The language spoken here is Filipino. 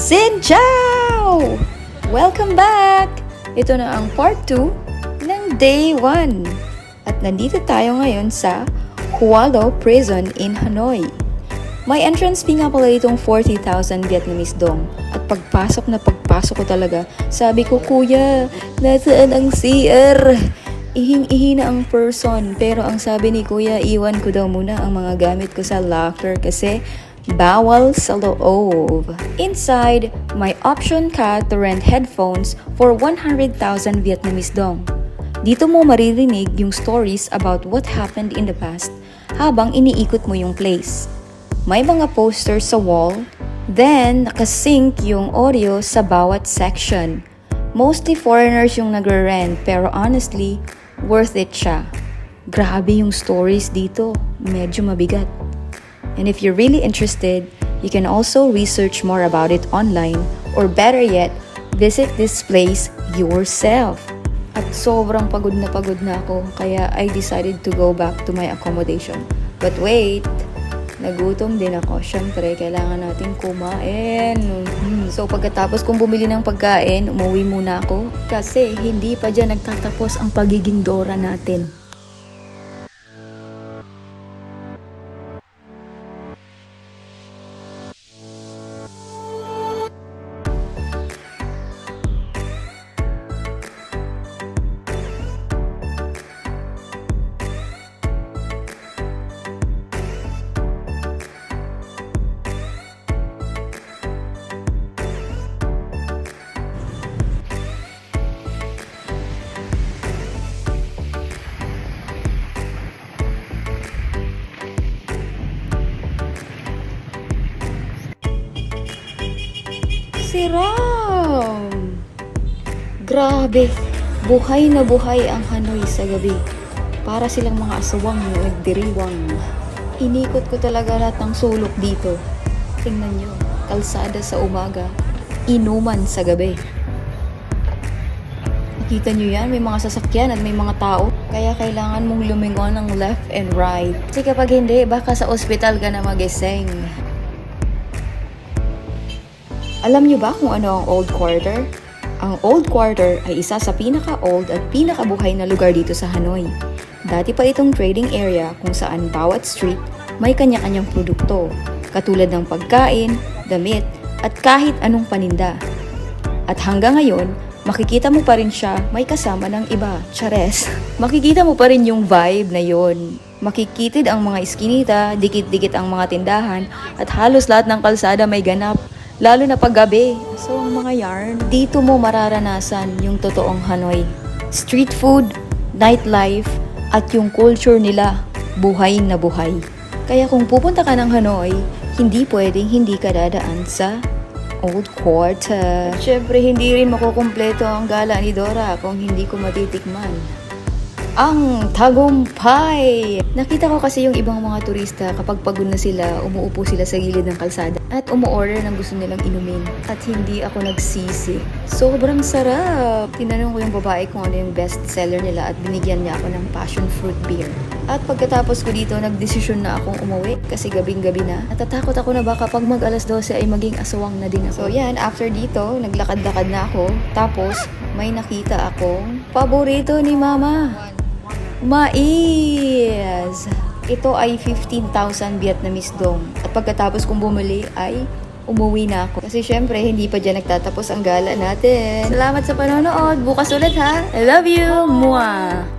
Xin Ciao! Welcome back! Ito na ang part 2 ng day 1. At nandito tayo ngayon sa Hua Lo Prison in Hanoi. May entrance fee nga pala itong 40,000 Vietnamese dong. At pagpasok ko talaga, sabi ko, Kuya, nasaan ang CR? Ihing-ihi na ang person. Pero ang sabi ni Kuya, iwan ko daw muna ang mga gamit ko sa locker kasi bawal sa loob. Inside, may option ka to rent headphones for 100,000 Vietnamese dong. Dito mo maririnig yung stories about what happened in the past habang iniikot mo yung place. May mga posters sa wall, then nakasync yung audio sa bawat section. Mostly foreigners yung nagre-rent pero honestly, worth it siya. Grabe yung stories dito, medyo mabigat. And if you're really interested, you can also research more about it online or better yet, visit this place yourself. At sobrang pagod na ako kaya I decided to go back to my accommodation. But wait, nagutom din ako. Syempre, kailangan natin kumain. So pagkatapos kong bumili ng pagkain, umuwi muna ako kasi hindi pa dyan nagtatapos ang pagiging Dora natin. Si Ram! Grabe! Buhay na buhay ang Hanoi sa gabi. Para silang mga aswang na nagdiriwang. Inikot ko talaga lahat ng sulok dito. Tingnan nyo, kalsada sa umaga, inuman sa gabi. Nakita nyo yan, may mga sasakyan at may mga tao. Kaya kailangan mong lumingon ng left and right. Kasi kapag hindi, baka sa ospital ka na magising. Alam niyo ba kung ano ang Old Quarter? Ang Old Quarter ay isa sa pinaka-old at pinakabuhay na lugar dito sa Hanoi. Dati pa itong trading area kung saan bawat street may kanya-kanyang produkto, katulad ng pagkain, damit, at kahit anong paninda. At hanggang ngayon, makikita mo pa rin siya may kasama ng iba, chares. Makikita mo pa rin yung vibe na yon. Makikitid ang mga iskinita, dikit-dikit ang mga tindahan, at halos lahat ng kalsada may ganap. Lalo na paggabi. So, ang mga yarn, dito mo mararanasan yung totoong Hanoi. Street food, nightlife, at yung culture nila, buhay na buhay. Kaya kung pupunta ka ng Hanoi, hindi pwedeng hindi ka dadaan sa Old Quarter. At syempre, hindi rin makukumpleto ang gala ni Dora kung hindi ko matitikman ang tagumpay! Nakita ko kasi yung ibang mga turista kapag pagod na sila, umuupo sila sa gilid ng kalsada at umu-order ng gusto nilang inumin. At hindi ako nagsisi. Sobrang sarap! Tinanong ko yung babae kung ano yung best seller nila at binigyan niya ako ng passion fruit beer. At pagkatapos ko dito, nagdesisyon na akong umuwi kasi gabing-gabi na. Natatakot ako na baka pag mag alas 12 ay maging aswang na din ako. So yan, after dito, naglakad-lakad na ako. Tapos, may nakita akong paborito ni Mama. Mais! Ito ay 15,000 Vietnamese dong. At pagkatapos kong bumili ay umuwi na ako. Kasi syempre, hindi pa dyan nagtatapos ang gala natin. Salamat sa panonood. Bukas ulit ha. I love you! Mwah!